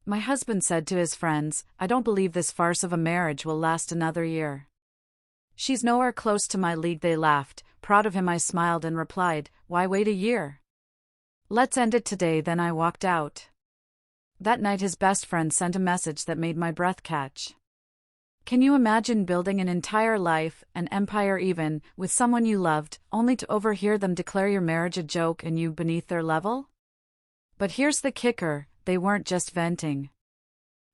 My husband said to his friends, "I don't believe this farce of a marriage will last another year." "She's nowhere close to my league," they laughed. Proud of him, I smiled and replied, "Why wait a year? Let's end it today." Then I walked out. That night his best friend sent a message that made my breath catch. Can you imagine building an entire life, an empire even, with someone you loved, only to overhear them declare your marriage a joke and you beneath their level? But here's the kicker, they weren't just venting.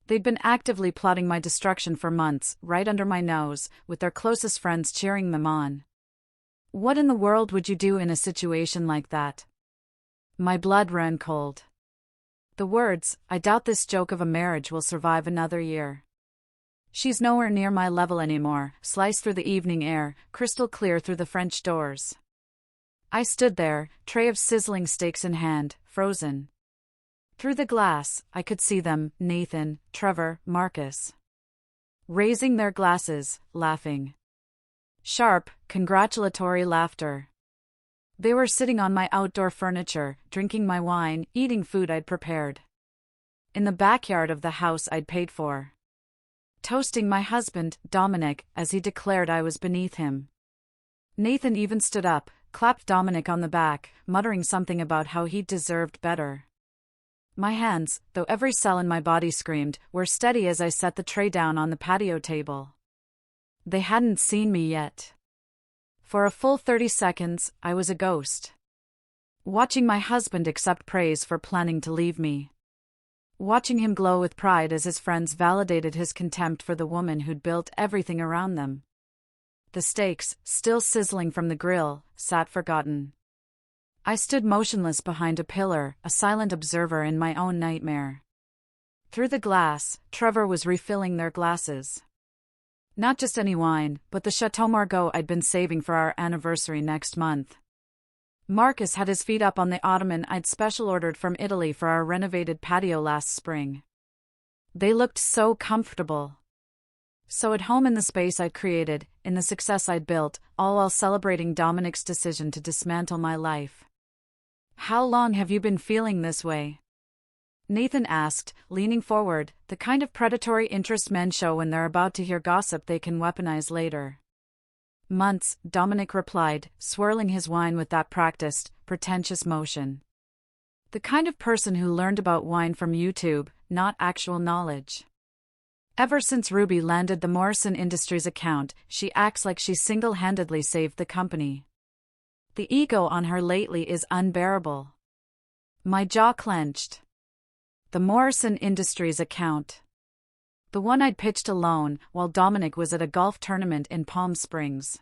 They'd been actively plotting my destruction for months, right under my nose, with their closest friends cheering them on. What in the world would you do in a situation like that? My blood ran cold. The words, "I doubt this joke of a marriage will survive another year. She's nowhere near my level anymore," sliced through the evening air, crystal clear through the French doors. I stood there, tray of sizzling steaks in hand, frozen. Through the glass, I could see them, Nathan, Trevor, Marcus, raising their glasses, laughing. Sharp, congratulatory laughter. They were sitting on my outdoor furniture, drinking my wine, eating food I'd prepared in the backyard of the house I'd paid for. Toasting my husband, Dominic, as he declared I was beneath him. Nathan even stood up, clapped Dominic on the back, muttering something about how he deserved better. My hands, though every cell in my body screamed, were steady as I set the tray down on the patio table. They hadn't seen me yet. For a full 30 seconds, I was a ghost. Watching my husband accept praise for planning to leave me. Watching him glow with pride as his friends validated his contempt for the woman who'd built everything around them. The steaks, still sizzling from the grill, sat forgotten. I stood motionless behind a pillar, a silent observer in my own nightmare. Through the glass, Trevor was refilling their glasses. Not just any wine, but the Chateau Margaux I'd been saving for our anniversary next month. Marcus had his feet up on the ottoman I'd special ordered from Italy for our renovated patio last spring. They looked so comfortable. So at home in the space I'd created, in the success I'd built, all while celebrating Dominic's decision to dismantle my life. "How long have you been feeling this way?" Nathan asked, leaning forward, the kind of predatory interest men show when they're about to hear gossip they can weaponize later. "Months," Dominic replied, swirling his wine with that practiced, pretentious motion. The kind of person who learned about wine from YouTube, not actual knowledge. Ever since Ruby landed the Morrison Industries account, she acts like she single-handedly saved the company. The ego on her lately is unbearable. My jaw clenched. The Morrison Industries account. The one I'd pitched alone, while Dominic was at a golf tournament in Palm Springs.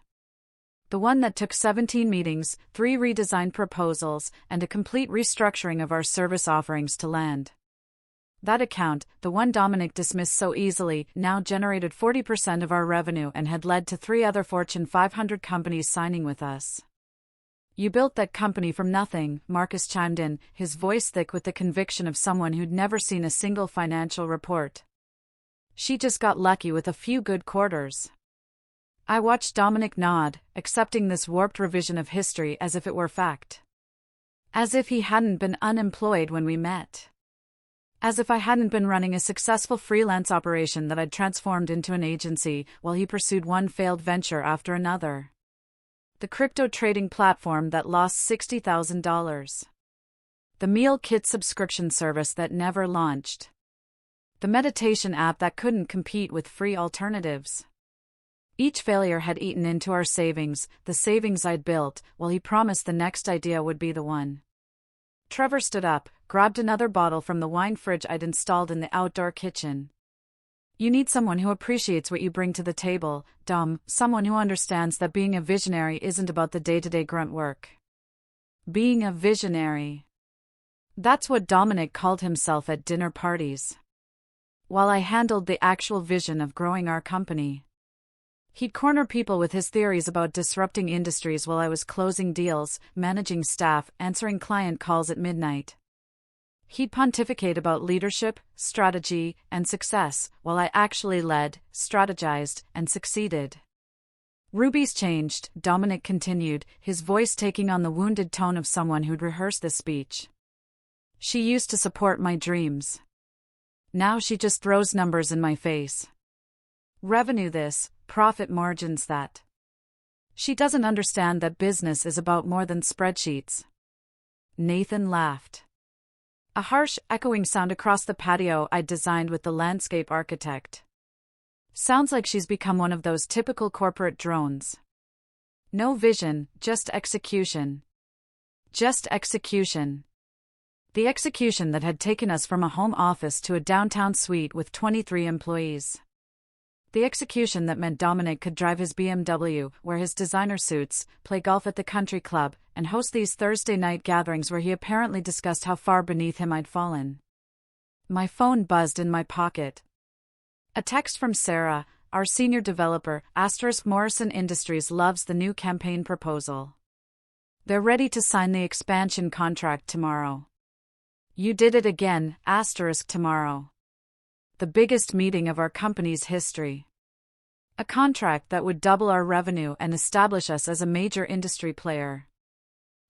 The one that took 17 meetings, 3 redesigned proposals, and a complete restructuring of our service offerings to land. That account, the one Dominic dismissed so easily, now generated 40% of our revenue and had led to 3 other Fortune 500 companies signing with us. "You built that company from nothing," Marcus chimed in, his voice thick with the conviction of someone who'd never seen a single financial report. "She just got lucky with a few good quarters." I watched Dominic nod, accepting this warped revision of history as if it were fact. As if he hadn't been unemployed when we met. As if I hadn't been running a successful freelance operation that I'd transformed into an agency, while he pursued one failed venture after another. The crypto trading platform that lost $60,000. The meal kit subscription service that never launched. The meditation app that couldn't compete with free alternatives. Each failure had eaten into our savings, the savings I'd built, while he promised the next idea would be the one. Trevor stood up, grabbed another bottle from the wine fridge I'd installed in the outdoor kitchen. "You need someone who appreciates what you bring to the table, Dom, someone who understands that being a visionary isn't about the day-to-day grunt work." Being a visionary. That's what Dominic called himself at dinner parties. While I handled the actual vision of growing our company. He'd corner people with his theories about disrupting industries while I was closing deals, managing staff, answering client calls at midnight. He'd pontificate about leadership, strategy, and success, while I actually led, strategized, and succeeded. "Ruby's changed," Dominic continued, his voice taking on the wounded tone of someone who'd rehearsed this speech. "She used to support my dreams. Now she just throws numbers in my face. Revenue this, profit margins that. She doesn't understand that business is about more than spreadsheets. Nathan laughed. A harsh, echoing sound across the patio I'd designed with the landscape architect. Sounds like she's become one of those typical corporate drones. No vision, just execution. Just execution. The execution that had taken us from a home office to a downtown suite with 23 employees. The execution that meant Dominic could drive his BMW, wear his designer suits, play golf at the country club, and host these Thursday night gatherings where he apparently discussed how far beneath him I'd fallen. My phone buzzed in my pocket. A text from Sarah, our senior developer, Morrison Industries loves the new campaign proposal. They're ready to sign the expansion contract tomorrow. You did it again, tomorrow. The biggest meeting of our company's history. A contract that would double our revenue and establish us as a major industry player.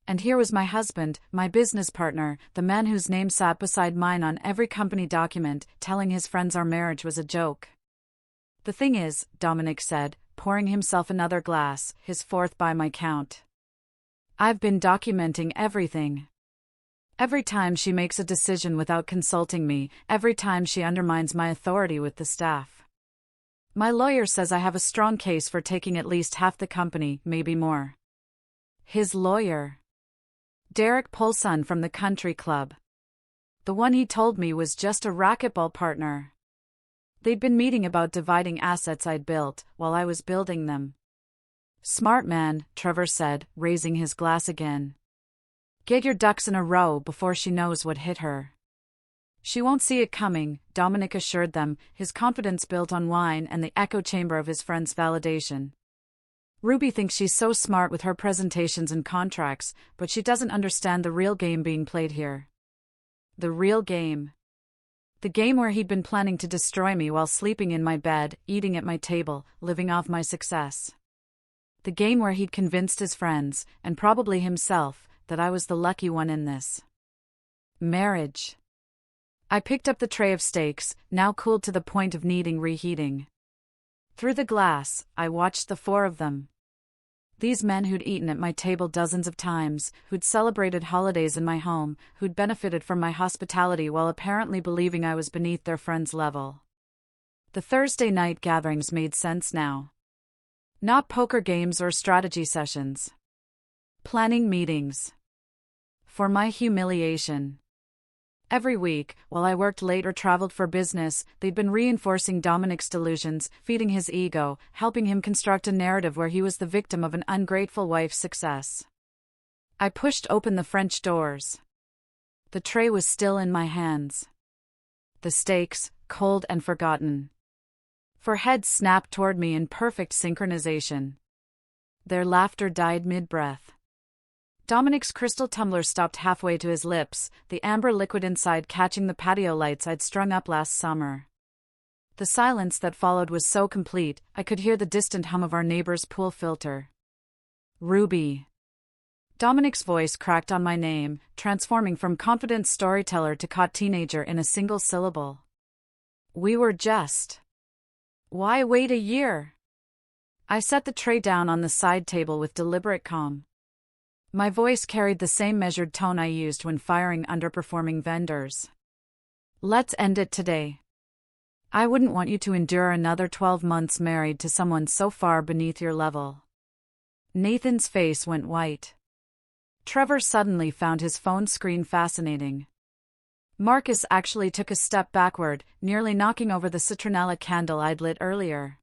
And here was my husband, my business partner, the man whose name sat beside mine on every company document, telling his friends our marriage was a joke. The thing is, Dominic said, pouring himself another glass, his fourth by my count. I've been documenting everything. Every time she makes a decision without consulting me, every time she undermines my authority with the staff. My lawyer says I have a strong case for taking at least half the company, maybe more. His lawyer. Derek Polson from the country club. The one he told me was just a racquetball partner. They'd been meeting about dividing assets I'd built, while I was building them. Smart man, Trevor said, raising his glass again. Get your ducks in a row before she knows what hit her. She won't see it coming, Dominic assured them, his confidence built on wine and the echo chamber of his friend's validation. Ruby thinks she's so smart with her presentations and contracts, but she doesn't understand the real game being played here. The real game. The game where he'd been planning to destroy me while sleeping in my bed, eating at my table, living off my success. The game where he'd convinced his friends, and probably himself, that I was the lucky one in this. Marriage. I picked up the tray of steaks, now cooled to the point of needing reheating. Through the glass, I watched the four of them. These men who'd eaten at my table dozens of times, who'd celebrated holidays in my home, who'd benefited from my hospitality while apparently believing I was beneath their friends' level. The Thursday night gatherings made sense now. Not poker games or strategy sessions. Planning meetings. For my humiliation. Every week, while I worked late or traveled for business, they'd been reinforcing Dominic's delusions, feeding his ego, helping him construct a narrative where he was the victim of an ungrateful wife's success. I pushed open the French doors. The tray was still in my hands. The steaks, cold and forgotten. Four heads snapped toward me in perfect synchronization. Their laughter died mid-breath. Dominic's crystal tumbler stopped halfway to his lips, the amber liquid inside catching the patio lights I'd strung up last summer. The silence that followed was so complete, I could hear the distant hum of our neighbor's pool filter. Ruby. Dominic's voice cracked on my name, transforming from confident storyteller to caught teenager in a single syllable. We were just. Why wait a year? I set the tray down on the side table with deliberate calm. My voice carried the same measured tone I used when firing underperforming vendors. Let's end it today. I wouldn't want you to endure another 12 months married to someone so far beneath your level. Nathan's face went white. Trevor suddenly found his phone screen fascinating. Marcus actually took a step backward, nearly knocking over the citronella candle I'd lit earlier.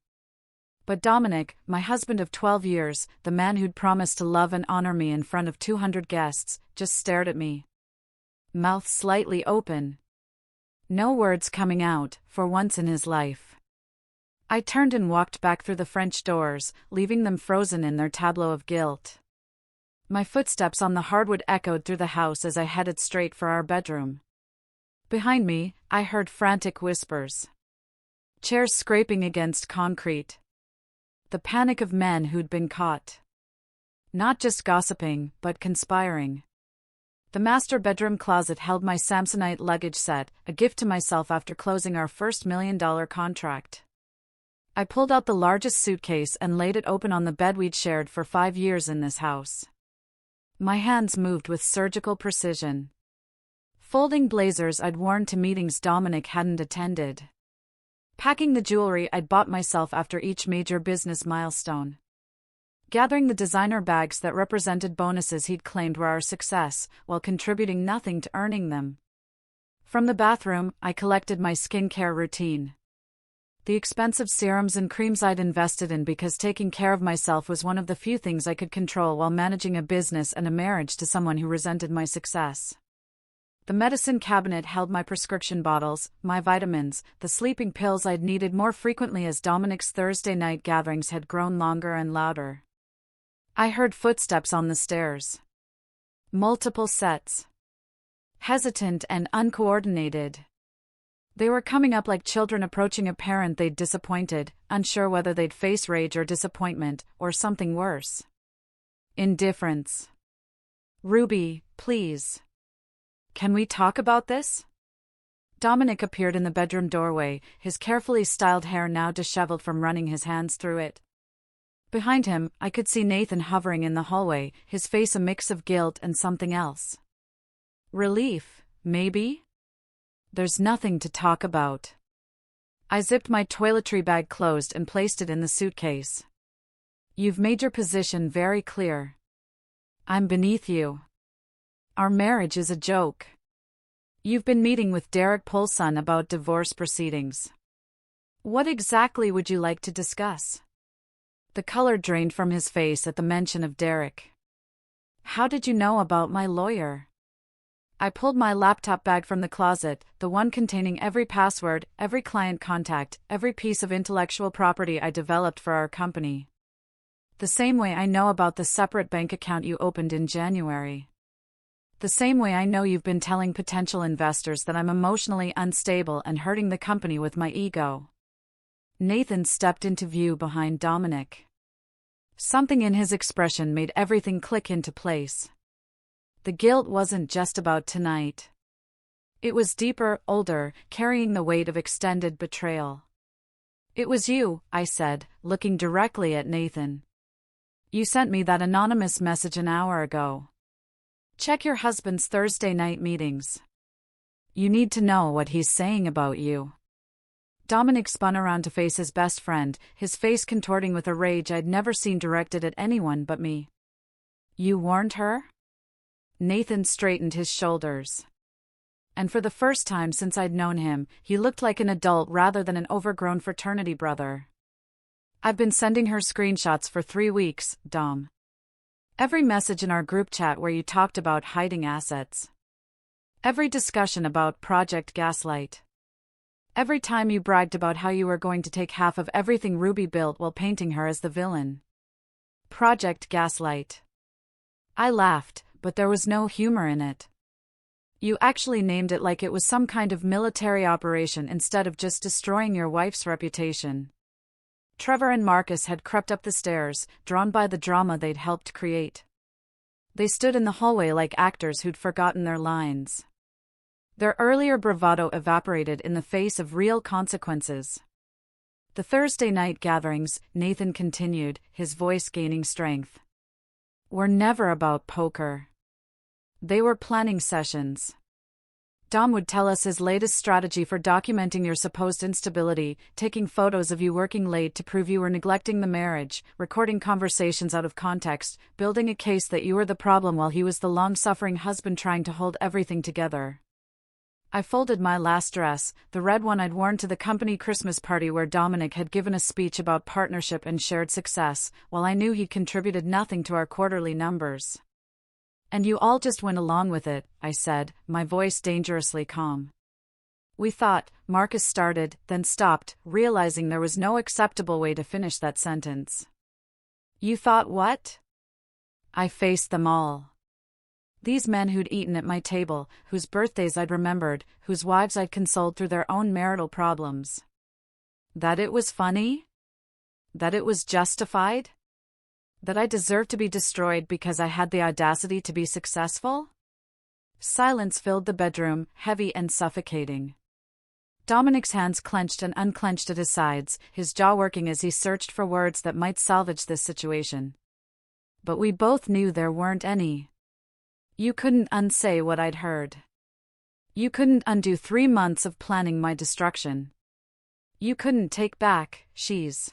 But Dominic, my husband of 12 years, the man who'd promised to love and honor me in front of 200 guests, just stared at me. Mouth slightly open. No words coming out, for once in his life. I turned and walked back through the French doors, leaving them frozen in their tableau of guilt. My footsteps on the hardwood echoed through the house as I headed straight for our bedroom. Behind me, I heard frantic whispers. Chairs scraping against concrete. The panic of men who'd been caught. Not just gossiping, but conspiring. The master bedroom closet held my Samsonite luggage set, a gift to myself after closing our first $1 million contract. I pulled out the largest suitcase and laid it open on the bed we'd shared for 5 years in this house. My hands moved with surgical precision. Folding blazers I'd worn to meetings Dominic hadn't attended. Packing the jewelry I'd bought myself after each major business milestone. Gathering the designer bags that represented bonuses he'd claimed were our success, while contributing nothing to earning them. From the bathroom, I collected my skincare routine. The expensive serums and creams I'd invested in because taking care of myself was one of the few things I could control while managing a business and a marriage to someone who resented my success. The medicine cabinet held my prescription bottles, my vitamins, the sleeping pills I'd needed more frequently as Dominic's Thursday night gatherings had grown longer and louder. I heard footsteps on the stairs. Multiple sets. Hesitant and uncoordinated. They were coming up like children approaching a parent they'd disappointed, unsure whether they'd face rage or disappointment, or something worse. Indifference. "Ruby, please. Can we talk about this?" Dominic appeared in the bedroom doorway, his carefully styled hair now disheveled from running his hands through it. Behind him, I could see Nathan hovering in the hallway, his face a mix of guilt and something else. Relief, maybe? "There's nothing to talk about." I zipped my toiletry bag closed and placed it in the suitcase. "You've made your position very clear. I'm beneath you. Our marriage is a joke. You've been meeting with Derek Polson about divorce proceedings. What exactly would you like to discuss?" The color drained from his face at the mention of Derek. "How did you know about my lawyer?" I pulled my laptop bag from the closet, the one containing every password, every client contact, every piece of intellectual property I developed for our company. "The same way I know about the separate bank account you opened in January. The same way I know you've been telling potential investors that I'm emotionally unstable and hurting the company with my ego." Nathan stepped into view behind Dominic. Something in his expression made everything click into place. The guilt wasn't just about tonight. It was deeper, older, carrying the weight of extended betrayal. "It was you," I said, looking directly at Nathan. "You sent me that anonymous message an hour ago. Check your husband's Thursday night meetings. You need to know what he's saying about you." Dominic spun around to face his best friend, his face contorting with a rage I'd never seen directed at anyone but me. "You warned her?" Nathan straightened his shoulders. And for the first time since I'd known him, he looked like an adult rather than an overgrown fraternity brother. "I've been sending her screenshots for 3 weeks, Dom. Every message in our group chat where you talked about hiding assets. Every discussion about Project Gaslight. Every time you bragged about how you were going to take half of everything Ruby built while painting her as the villain. Project Gaslight." I laughed, but there was no humor in it. "You actually named it like it was some kind of military operation instead of just destroying your wife's reputation." Trevor and Marcus had crept up the stairs, drawn by the drama they'd helped create. They stood in the hallway like actors who'd forgotten their lines. Their earlier bravado evaporated in the face of real consequences. "The Thursday night gatherings," Nathan continued, his voice gaining strength, "were never about poker. They were planning sessions. Dom would tell us his latest strategy for documenting your supposed instability, taking photos of you working late to prove you were neglecting the marriage, recording conversations out of context, building a case that you were the problem while he was the long-suffering husband trying to hold everything together." I folded my last dress, the red one I'd worn to the company Christmas party where Dominic had given a speech about partnership and shared success, while I knew he'd contributed nothing to our quarterly numbers. "And you all just went along with it," I said, my voice dangerously calm. "We thought," Marcus started, then stopped, realizing there was no acceptable way to finish that sentence. "You thought what?" I faced them all. These men who'd eaten at my table, whose birthdays I'd remembered, whose wives I'd consoled through their own marital problems. That it was funny? That it was justified? That I deserved to be destroyed because I had the audacity to be successful? Silence filled the bedroom, heavy and suffocating. Dominic's hands clenched and unclenched at his sides, his jaw working as he searched for words that might salvage this situation. But we both knew there weren't any. You couldn't unsay what I'd heard. You couldn't undo 3 months of planning my destruction. You couldn't take back, she's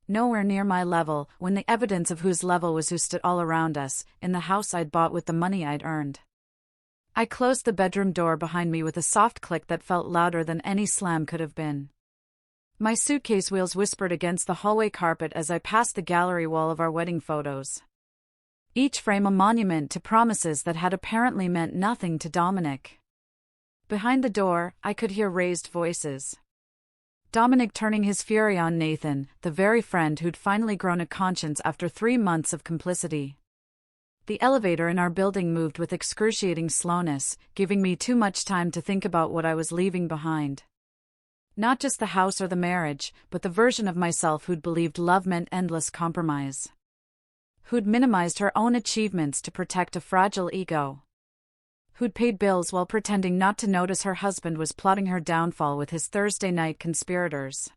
nowhere near my level, when the evidence of whose level was who stood all around us, in the house I'd bought with the money I'd earned. I closed the bedroom door behind me with a soft click that felt louder than any slam could have been. My suitcase wheels whispered against the hallway carpet as I passed the gallery wall of our wedding photos. Each frame a monument to promises that had apparently meant nothing to Dominic. Behind the door, I could hear raised voices. Dominic turning his fury on Nathan, the very friend who'd finally grown a conscience after 3 months of complicity. The elevator in our building moved with excruciating slowness, giving me too much time to think about what I was leaving behind. Not just the house or the marriage, but the version of myself who'd believed love meant endless compromise. Who'd minimized her own achievements to protect a fragile ego. Who'd paid bills while pretending not to notice her husband was plotting her downfall with his Thursday night conspirators.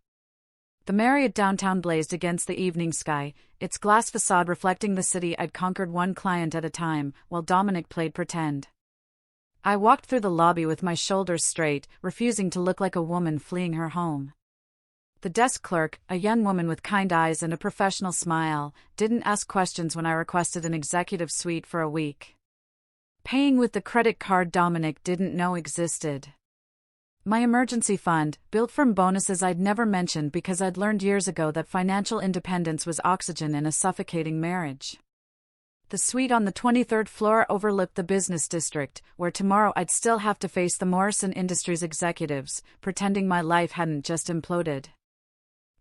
The Marriott downtown blazed against the evening sky, its glass facade reflecting the city I'd conquered one client at a time, while Dominic played pretend. I walked through the lobby with my shoulders straight, refusing to look like a woman fleeing her home. The desk clerk, a young woman with kind eyes and a professional smile, didn't ask questions when I requested an executive suite for a week. Paying with the credit card Dominic didn't know existed. My emergency fund, built from bonuses I'd never mentioned because I'd learned years ago that financial independence was oxygen in a suffocating marriage. The suite on the 23rd floor overlooked the business district, where tomorrow I'd still have to face the Morrison Industries executives, pretending my life hadn't just imploded.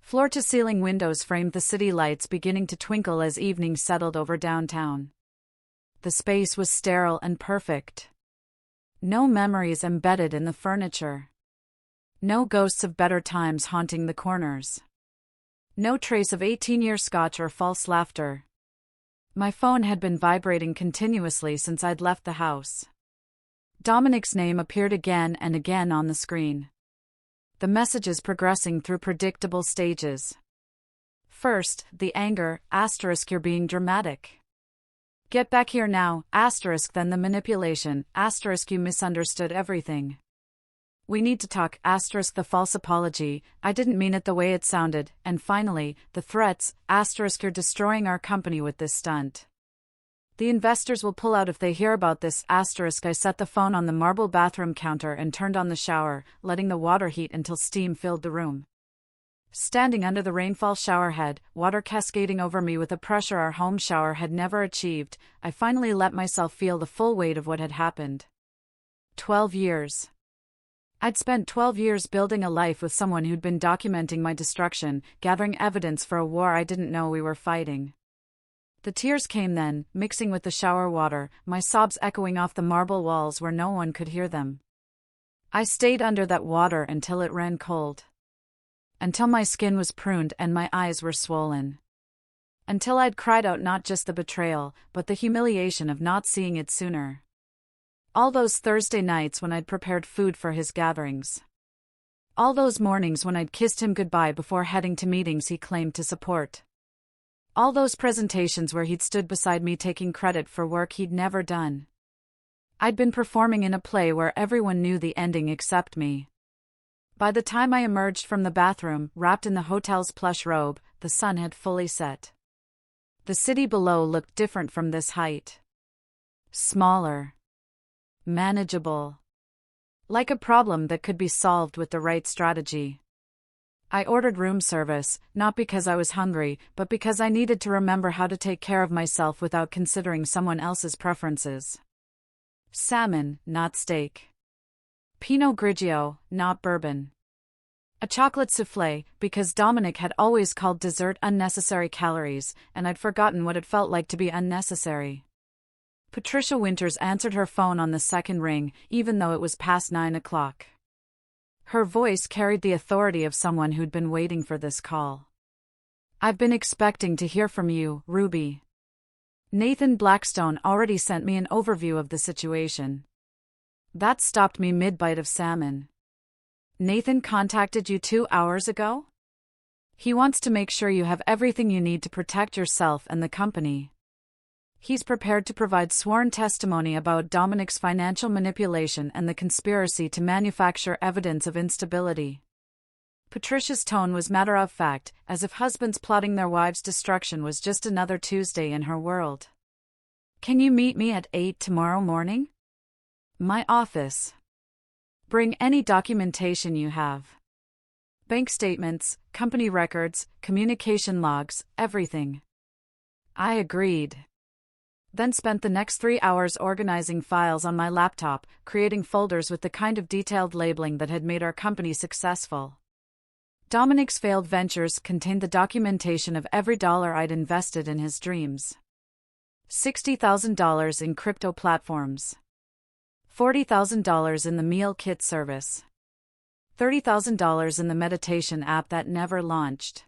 Floor-to-ceiling windows framed the city lights beginning to twinkle as evening settled over downtown. The space was sterile and perfect. No memories embedded in the furniture. No ghosts of better times haunting the corners. No trace of 18-year scotch or false laughter. My phone had been vibrating continuously since I'd left the house. Dominic's name appeared again and again on the screen. The messages progressing through predictable stages. First, the anger, * you're being dramatic. Get back here now, *, then the manipulation, * you misunderstood everything. We need to talk, * the false apology, I didn't mean it the way it sounded, and finally, the threats, * you're destroying our company with this stunt. The investors will pull out if they hear about this, * I set the phone on the marble bathroom counter and turned on the shower, letting the water heat until steam filled the room. Standing under the rainfall showerhead, water cascading over me with a pressure our home shower had never achieved, I finally let myself feel the full weight of what had happened. 12 years. I'd spent 12 years building a life with someone who'd been documenting my destruction, gathering evidence for a war I didn't know we were fighting. The tears came then, mixing with the shower water, my sobs echoing off the marble walls where no one could hear them. I stayed under that water until it ran cold. Until my skin was pruned and my eyes were swollen. Until I'd cried out not just the betrayal, but the humiliation of not seeing it sooner. All those Thursday nights when I'd prepared food for his gatherings. All those mornings when I'd kissed him goodbye before heading to meetings he claimed to support. All those presentations where he'd stood beside me taking credit for work he'd never done. I'd been performing in a play where everyone knew the ending except me. By the time I emerged from the bathroom, wrapped in the hotel's plush robe, the sun had fully set. The city below looked different from this height. Smaller. Manageable. Like a problem that could be solved with the right strategy. I ordered room service, not because I was hungry, but because I needed to remember how to take care of myself without considering someone else's preferences. Salmon, not steak. Pinot Grigio, not bourbon. A chocolate soufflé, because Dominic had always called dessert unnecessary calories, and I'd forgotten what it felt like to be unnecessary. Patricia Winters answered her phone on the second ring, even though it was past 9 o'clock. Her voice carried the authority of someone who'd been waiting for this call. I've been expecting to hear from you, Ruby. Nathan Blackstone already sent me an overview of the situation. That stopped me mid-bite of salmon. Nathan contacted you 2 hours ago? He wants to make sure you have everything you need to protect yourself and the company. He's prepared to provide sworn testimony about Dominic's financial manipulation and the conspiracy to manufacture evidence of instability. Patricia's tone was matter-of-fact, as if husbands plotting their wives' destruction was just another Tuesday in her world. Can you meet me at 8 tomorrow morning? My office. Bring any documentation you have. Bank statements, company records, communication logs, everything. I agreed. Then spent the next 3 hours organizing files on my laptop, creating folders with the kind of detailed labeling that had made our company successful. Dominic's failed ventures contained the documentation of every dollar I'd invested in his dreams. $60,000 in crypto platforms. $40,000 in the meal kit service. $30,000 in the meditation app that never launched.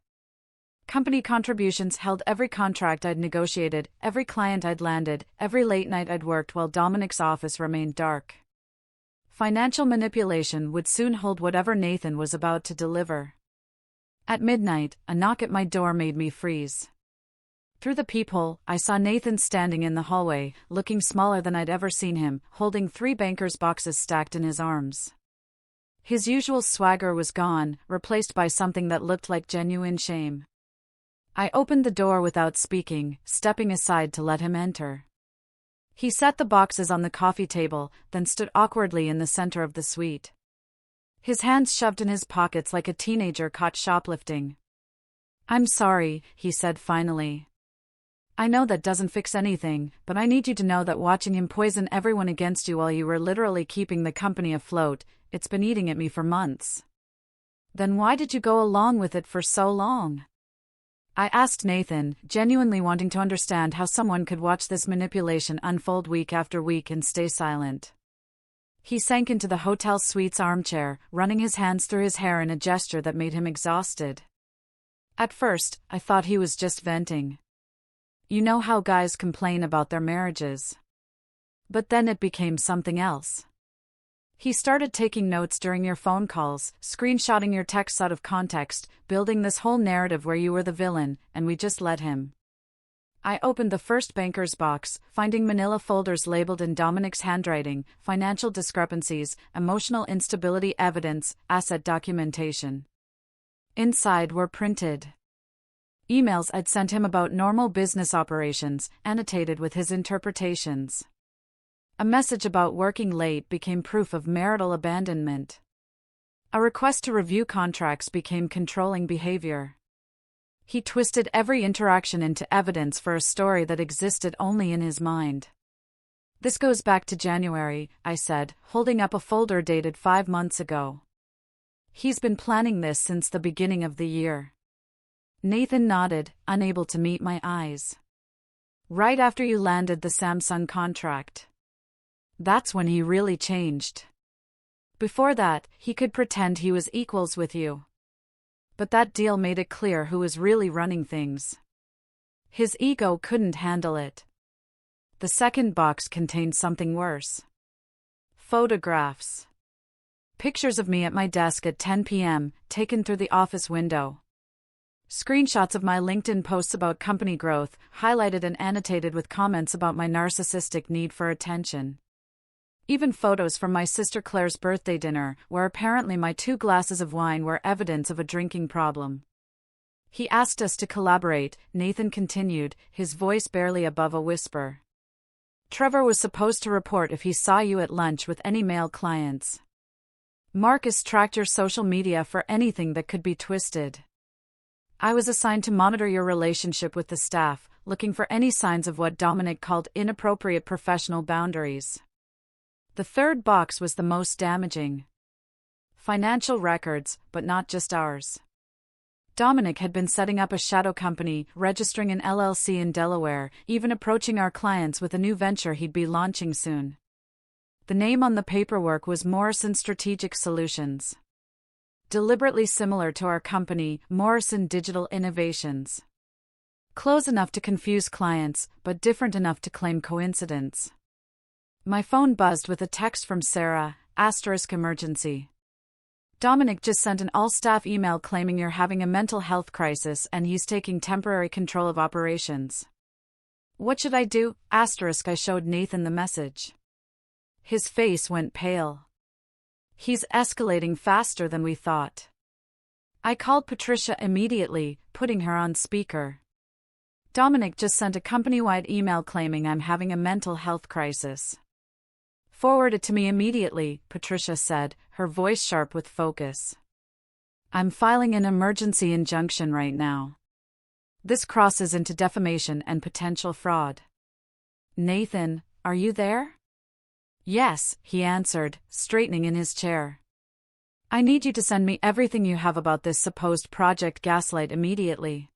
Company contributions held every contract I'd negotiated, every client I'd landed, every late night I'd worked while Dominic's office remained dark. Financial manipulation would soon hold whatever Nathan was about to deliver. At midnight, a knock at my door made me freeze. Through the peephole, I saw Nathan standing in the hallway, looking smaller than I'd ever seen him, holding 3 banker's boxes stacked in his arms. His usual swagger was gone, replaced by something that looked like genuine shame. I opened the door without speaking, stepping aside to let him enter. He set the boxes on the coffee table, then stood awkwardly in the center of the suite. His hands shoved in his pockets like a teenager caught shoplifting. I'm sorry, he said finally. I know that doesn't fix anything, but I need you to know that watching him poison everyone against you while you were literally keeping the company afloat, it's been eating at me for months. Then why did you go along with it for so long? I asked Nathan, genuinely wanting to understand how someone could watch this manipulation unfold week after week and stay silent. He sank into the hotel suite's armchair, running his hands through his hair in a gesture that made him exhausted. At first, I thought he was just venting. You know how guys complain about their marriages. But then it became something else. He started taking notes during your phone calls, screenshotting your texts out of context, building this whole narrative where you were the villain, and we just let him. I opened the first banker's box, finding manila folders labeled in Dominic's handwriting, financial discrepancies, emotional instability evidence, asset documentation. Inside were printed emails I'd sent him about normal business operations, annotated with his interpretations. A message about working late became proof of marital abandonment. A request to review contracts became controlling behavior. He twisted every interaction into evidence for a story that existed only in his mind. This goes back to January, I said, holding up a folder dated 5 months ago. He's been planning this since the beginning of the year. Nathan nodded, unable to meet my eyes. Right after you landed the Samsung contract. That's when he really changed. Before that, he could pretend he was equals with you. But that deal made it clear who was really running things. His ego couldn't handle it. The second box contained something worse. Photographs. Pictures of me at my desk at 10 p.m., taken through the office window. Screenshots of my LinkedIn posts about company growth, highlighted and annotated with comments about my narcissistic need for attention. Even photos from my sister Claire's birthday dinner, where apparently my 2 glasses of wine were evidence of a drinking problem. He asked us to collaborate, Nathan continued, his voice barely above a whisper. Trevor was supposed to report if he saw you at lunch with any male clients. Marcus tracked your social media for anything that could be twisted. I was assigned to monitor your relationship with the staff, looking for any signs of what Dominic called inappropriate professional boundaries. The third box was the most damaging. Financial records, but not just ours. Dominic had been setting up a shadow company, registering an LLC in Delaware, even approaching our clients with a new venture he'd be launching soon. The name on the paperwork was Morrison Strategic Solutions. Deliberately similar to our company, Morrison Digital Innovations. Close enough to confuse clients, but different enough to claim coincidence. My phone buzzed with a text from Sarah, *emergency. Dominic just sent an all-staff email claiming you're having a mental health crisis and he's taking temporary control of operations. What should I do? I showed Nathan the message. His face went pale. He's escalating faster than we thought. I called Patricia immediately, putting her on speaker. Dominic just sent a company-wide email claiming I'm having a mental health crisis. Forward it to me immediately, Patricia said, her voice sharp with focus. I'm filing an emergency injunction right now. This crosses into defamation and potential fraud. Nathan, are you there? Yes, he answered, straightening in his chair. I need you to send me everything you have about this supposed Project Gaslight immediately.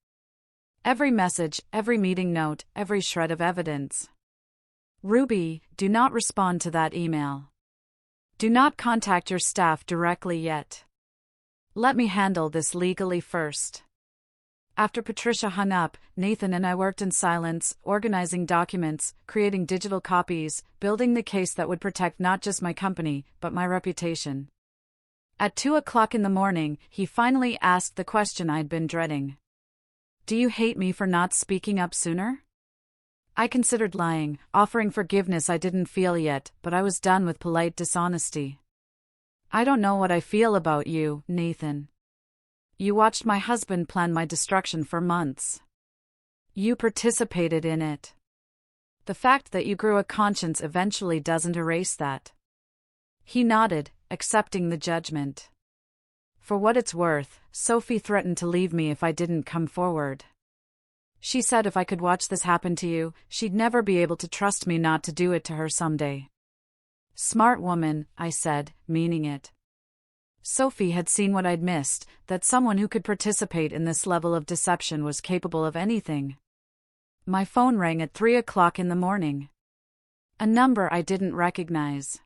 Every message, every meeting note, every shred of evidence. Ruby, do not respond to that email. Do not contact your staff directly yet. Let me handle this legally first. After Patricia hung up, Nathan and I worked in silence, organizing documents, creating digital copies, building the case that would protect not just my company, but my reputation. At 2:00 in the morning, he finally asked the question I'd been dreading. Do you hate me for not speaking up sooner? I considered lying, offering forgiveness I didn't feel yet, but I was done with polite dishonesty. I don't know what I feel about you, Nathan. You watched my husband plan my destruction for months. You participated in it. The fact that you grew a conscience eventually doesn't erase that. He nodded, accepting the judgment. For what it's worth, Sophie threatened to leave me if I didn't come forward. She said if I could watch this happen to you, she'd never be able to trust me not to do it to her someday. Smart woman, I said, meaning it. Sophie had seen what I'd missed, that someone who could participate in this level of deception was capable of anything. My phone rang at 3:00 in the morning. A number I didn't recognize.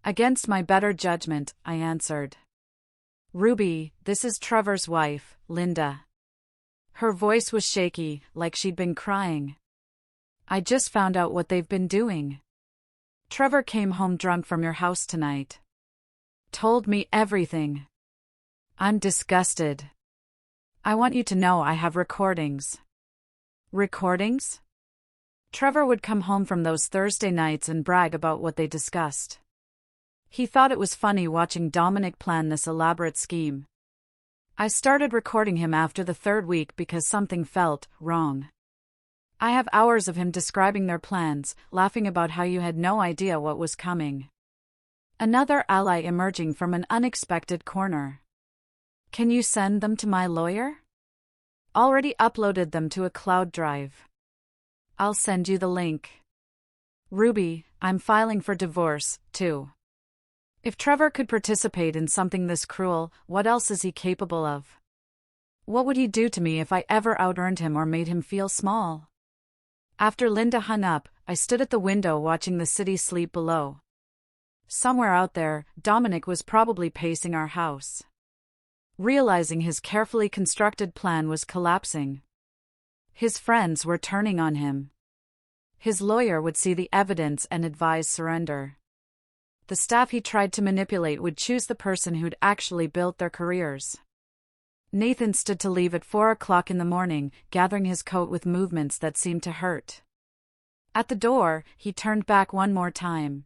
Against my better judgment, I answered. Ruby, this is Trevor's wife, Linda. Her voice was shaky, like she'd been crying. I just found out what they've been doing. Trevor came home drunk from your house tonight. Told me everything. I'm disgusted. I want you to know I have recordings. Recordings? Trevor would come home from those Thursday nights and brag about what they discussed. He thought it was funny watching Dominic plan this elaborate scheme. I started recording him after the 3rd week because something felt wrong. I have hours of him describing their plans, laughing about how you had no idea what was coming. Another ally emerging from an unexpected corner. Can you send them to my lawyer? Already uploaded them to a cloud drive. I'll send you the link. Ruby, I'm filing for divorce, too. If Trevor could participate in something this cruel, what else is he capable of? What would he do to me if I ever out-earned him or made him feel small? After Linda hung up, I stood at the window watching the city sleep below. Somewhere out there, Dominic was probably pacing our house. Realizing his carefully constructed plan was collapsing. His friends were turning on him. His lawyer would see the evidence and advise surrender. The staff he tried to manipulate would choose the person who'd actually built their careers. Nathan stood to leave at 4:00 in the morning, gathering his coat with movements that seemed to hurt. At the door, he turned back one more time.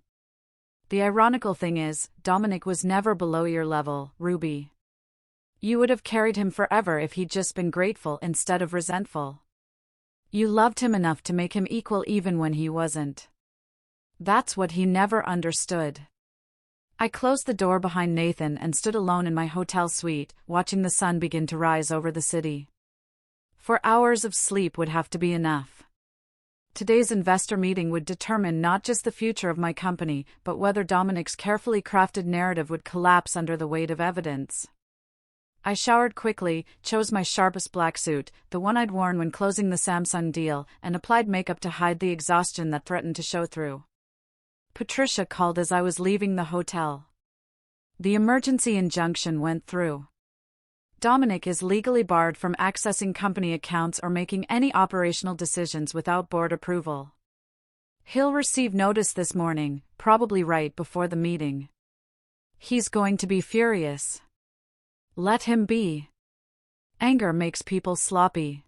The ironical thing is, Dominic was never below your level, Ruby. You would have carried him forever if he'd just been grateful instead of resentful. You loved him enough to make him equal even when he wasn't. That's what he never understood. I closed the door behind Nathan and stood alone in my hotel suite, watching the sun begin to rise over the city. 4 hours of sleep would have to be enough. Today's investor meeting would determine not just the future of my company, but whether Dominic's carefully crafted narrative would collapse under the weight of evidence. I showered quickly, chose my sharpest black suit, the one I'd worn when closing the Samsung deal, and applied makeup to hide the exhaustion that threatened to show through. Patricia called as I was leaving the hotel. The emergency injunction went through. Dominic is legally barred from accessing company accounts or making any operational decisions without board approval. He'll receive notice this morning, probably right before the meeting. He's going to be furious. Let him be. Anger makes people sloppy.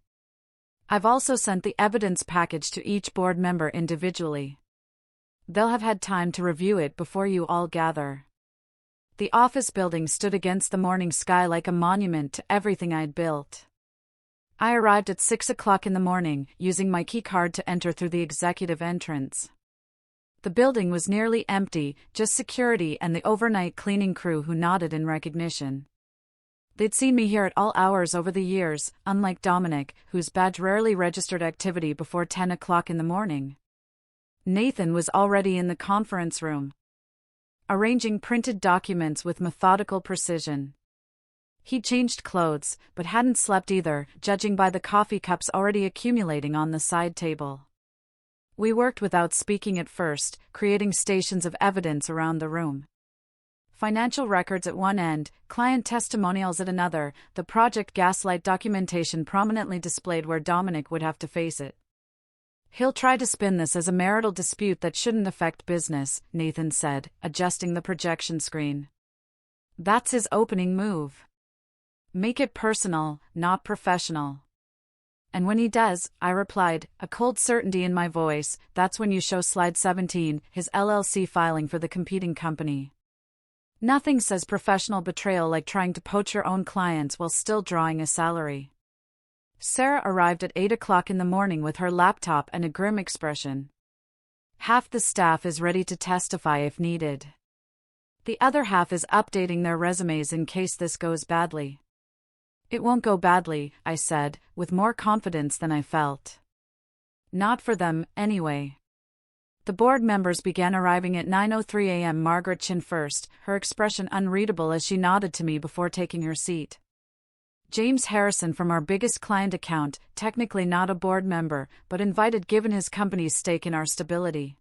I've also sent the evidence package to each board member individually. They'll have had time to review it before you all gather. The office building stood against the morning sky like a monument to everything I'd built. I arrived at 6 o'clock in the morning, using my key card to enter through the executive entrance. The building was nearly empty, just security and the overnight cleaning crew who nodded in recognition. They'd seen me here at all hours over the years, unlike Dominic, whose badge rarely registered activity before 10 o'clock in the morning. Nathan was already in the conference room, arranging printed documents with methodical precision. He'd changed clothes, but hadn't slept either, judging by the coffee cups already accumulating on the side table. We worked without speaking at first, creating stations of evidence around the room. Financial records at one end, client testimonials at another, the Project Gaslight documentation prominently displayed where Dominic would have to face it. He'll try to spin this as a marital dispute that shouldn't affect business, Nathan said, adjusting the projection screen. That's his opening move. Make it personal, not professional. And when he does, I replied, a cold certainty in my voice, that's when you show slide 17, his LLC filing for the competing company. Nothing says professional betrayal like trying to poach your own clients while still drawing a salary. Sarah arrived at 8 o'clock in the morning with her laptop and a grim expression. Half the staff is ready to testify if needed. The other half is updating their resumes in case this goes badly. It won't go badly, I said, with more confidence than I felt. Not for them, anyway. The board members began arriving at 9:03 a.m. Margaret Chin first, her expression unreadable as she nodded to me before taking her seat. James Harrison from our biggest client account, technically not a board member, but invited given his company's stake in our stability.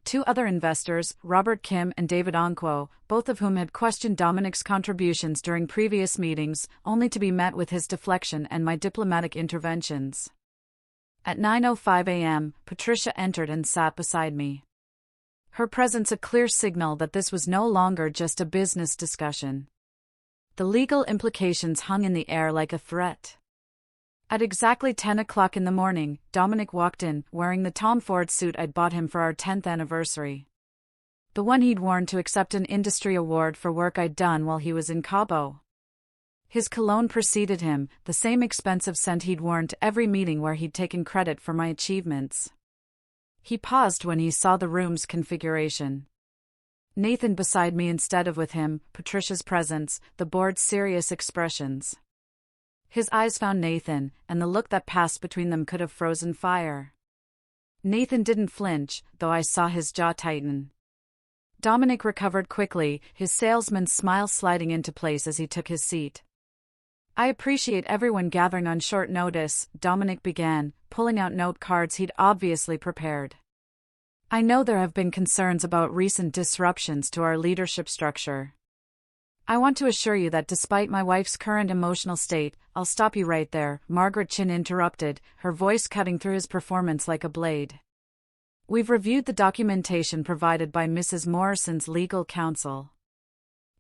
Two other investors, Robert Kim and David Onquo, both of whom had questioned Dominic's contributions during previous meetings, only to be met with his deflection and my diplomatic interventions. At 9:05 a.m., Patricia entered and sat beside me. Her presence a clear signal that this was no longer just a business discussion. The legal implications hung in the air like a threat. At exactly 10 o'clock in the morning, Dominic walked in, wearing the Tom Ford suit I'd bought him for our 10th anniversary. The one he'd worn to accept an industry award for work I'd done while he was in Cabo. His cologne preceded him, the same expensive scent he'd worn to every meeting where he'd taken credit for my achievements. He paused when he saw the room's configuration. Nathan beside me instead of with him, Patricia's presence, the board's serious expressions. His eyes found Nathan, and the look that passed between them could have frozen fire. Nathan didn't flinch, though I saw his jaw tighten. Dominic recovered quickly, his salesman's smile sliding into place as he took his seat. I appreciate everyone gathering on short notice, Dominic began, pulling out note cards he'd obviously prepared. I know there have been concerns about recent disruptions to our leadership structure. I want to assure you that despite my wife's current emotional state, I'll stop you right there, Margaret Chin interrupted, her voice cutting through his performance like a blade. We've reviewed the documentation provided by Mrs. Morrison's legal counsel.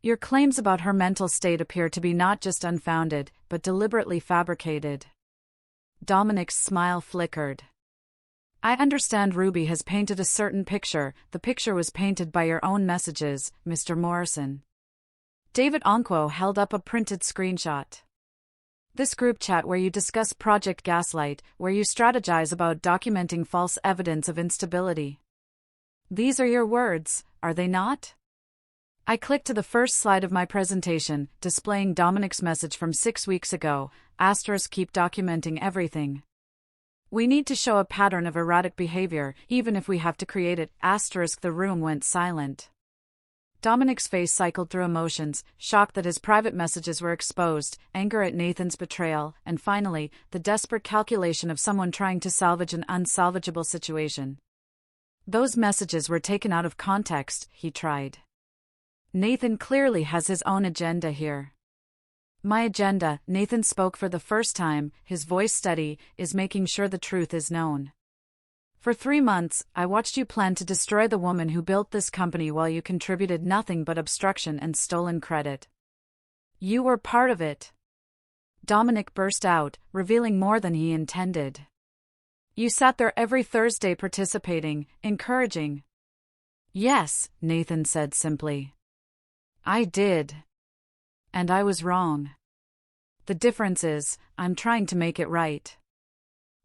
Your claims about her mental state appear to be not just unfounded, but deliberately fabricated. Dominic's smile flickered. I understand Ruby has painted a certain picture. The picture was painted by your own messages, Mr. Morrison. David Onquo held up a printed screenshot. This group chat where you discuss Project Gaslight, where you strategize about documenting false evidence of instability. These are your words, are they not? I clicked to the first slide of my presentation, displaying Dominic's message from 6 weeks ago, * keep documenting everything. We need to show a pattern of erratic behavior, even if we have to create it, * the room went silent. Dominic's face cycled through emotions, shock that his private messages were exposed, anger at Nathan's betrayal, and finally, the desperate calculation of someone trying to salvage an unsalvageable situation. Those messages were taken out of context, he tried. Nathan clearly has his own agenda here. My agenda, Nathan spoke for the first time, his voice steady, is making sure the truth is known. For 3 months, I watched you plan to destroy the woman who built this company while you contributed nothing but obstruction and stolen credit. You were part of it. Dominic burst out, revealing more than he intended. You sat there every Thursday participating, encouraging. Yes, Nathan said simply. I did. And I was wrong. The difference is, I'm trying to make it right.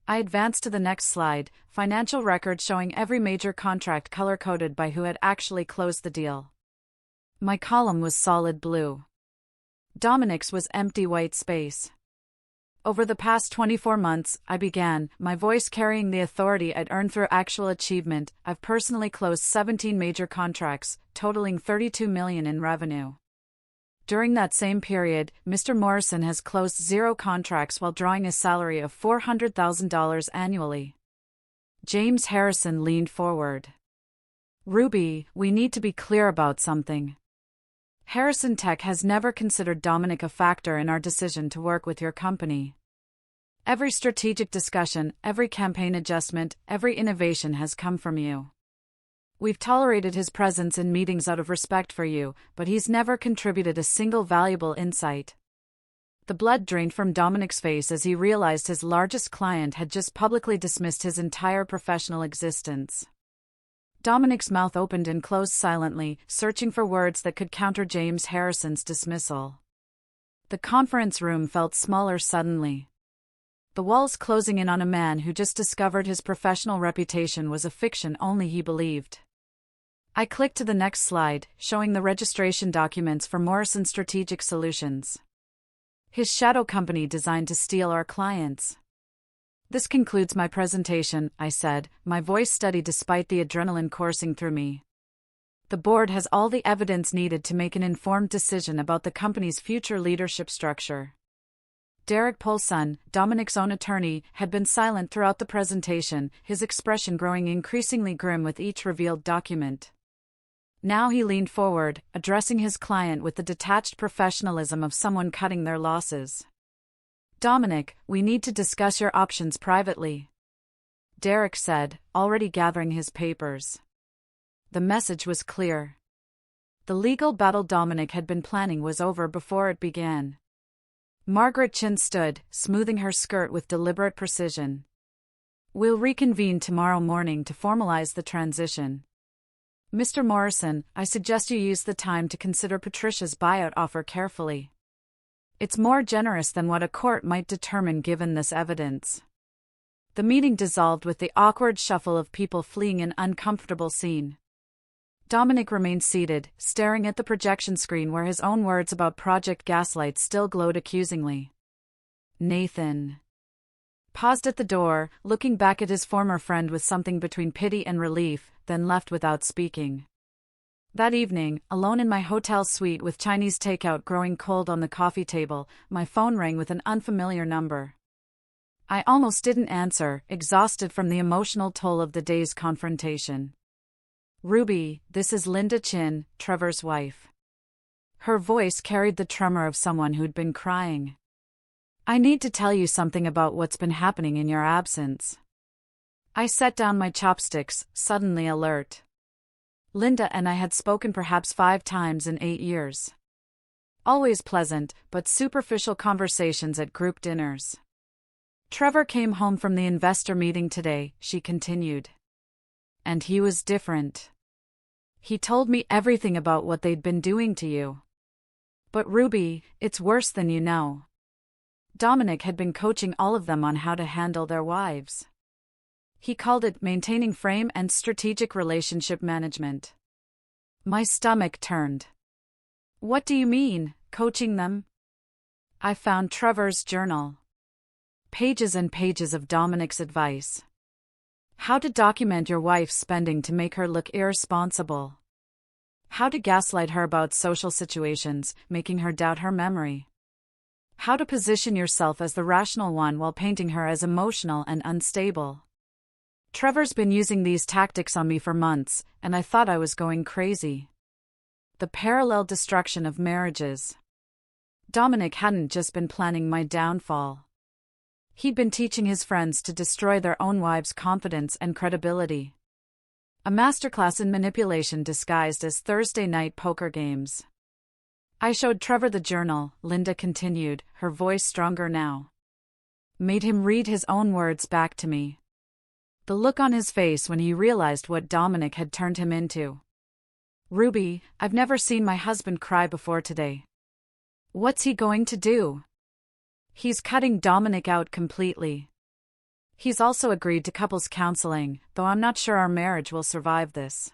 I advanced to the next slide, financial records showing every major contract color-coded by who had actually closed the deal. My column was solid blue. Dominic's was empty white space. Over the past 24 months, I began, my voice carrying the authority I'd earned through actual achievement. I've personally closed 17 major contracts, totaling $32 million in revenue. During that same period, Mr. Morrison has closed 0 contracts while drawing a salary of $400,000 annually. James Harrison leaned forward. Ruby, we need to be clear about something. Harrison Tech has never considered Dominic a factor in our decision to work with your company. Every strategic discussion, every campaign adjustment, every innovation has come from you. We've tolerated his presence in meetings out of respect for you, but he's never contributed a single valuable insight. The blood drained from Dominic's face as he realized his largest client had just publicly dismissed his entire professional existence. Dominic's mouth opened and closed silently, searching for words that could counter James Harrison's dismissal. The conference room felt smaller suddenly. The walls closing in on a man who just discovered his professional reputation was a fiction only he believed. I clicked to the next slide, showing the registration documents for Morrison Strategic Solutions. His shadow company designed to steal our clients. This concludes my presentation, I said, my voice steady despite the adrenaline coursing through me. The board has all the evidence needed to make an informed decision about the company's future leadership structure. Derek Polson, Dominic's own attorney, had been silent throughout the presentation, his expression growing increasingly grim with each revealed document. Now he leaned forward, addressing his client with the detached professionalism of someone cutting their losses. Dominic, we need to discuss your options privately. Derek said, already gathering his papers. The message was clear. The legal battle Dominic had been planning was over before it began. Margaret Chin stood, smoothing her skirt with deliberate precision. We'll reconvene tomorrow morning to formalize the transition. Mr. Morrison, I suggest you use the time to consider Patricia's buyout offer carefully. It's more generous than what a court might determine given this evidence. The meeting dissolved with the awkward shuffle of people fleeing an uncomfortable scene. Dominic remained seated, staring at the projection screen where his own words about Project Gaslight still glowed accusingly. Nathan paused at the door, looking back at his former friend with something between pity and relief, then left without speaking. That evening, alone in my hotel suite with Chinese takeout growing cold on the coffee table, my phone rang with an unfamiliar number. I almost didn't answer, exhausted from the emotional toll of the day's confrontation. Ruby, this is Linda Chin, Trevor's wife. Her voice carried the tremor of someone who'd been crying. I need to tell you something about what's been happening in your absence. I set down my chopsticks, suddenly alert. Linda and I had spoken perhaps 5 times in 8 years. Always pleasant, but superficial conversations at group dinners. Trevor came home from the investor meeting today, she continued. And he was different. He told me everything about what they'd been doing to you. But Ruby, it's worse than you know. Dominic had been coaching all of them on how to handle their wives. He called it maintaining frame and strategic relationship management. My stomach turned. What do you mean, coaching them? I found Trevor's journal. Pages and pages of Dominic's advice. How to document your wife's spending to make her look irresponsible. How to gaslight her about social situations, making her doubt her memory. How to position yourself as the rational one while painting her as emotional and unstable. Trevor's been using these tactics on me for months, and I thought I was going crazy. The parallel destruction of marriages. Dominic hadn't just been planning my downfall. He'd been teaching his friends to destroy their own wives' confidence and credibility. A masterclass in manipulation disguised as Thursday night poker games. I showed Trevor the journal, Linda continued, her voice stronger now. Made him read his own words back to me. The look on his face when he realized what Dominic had turned him into. Ruby, I've never seen my husband cry before today. What's he going to do? He's cutting Dominic out completely. He's also agreed to couples counseling, though I'm not sure our marriage will survive this.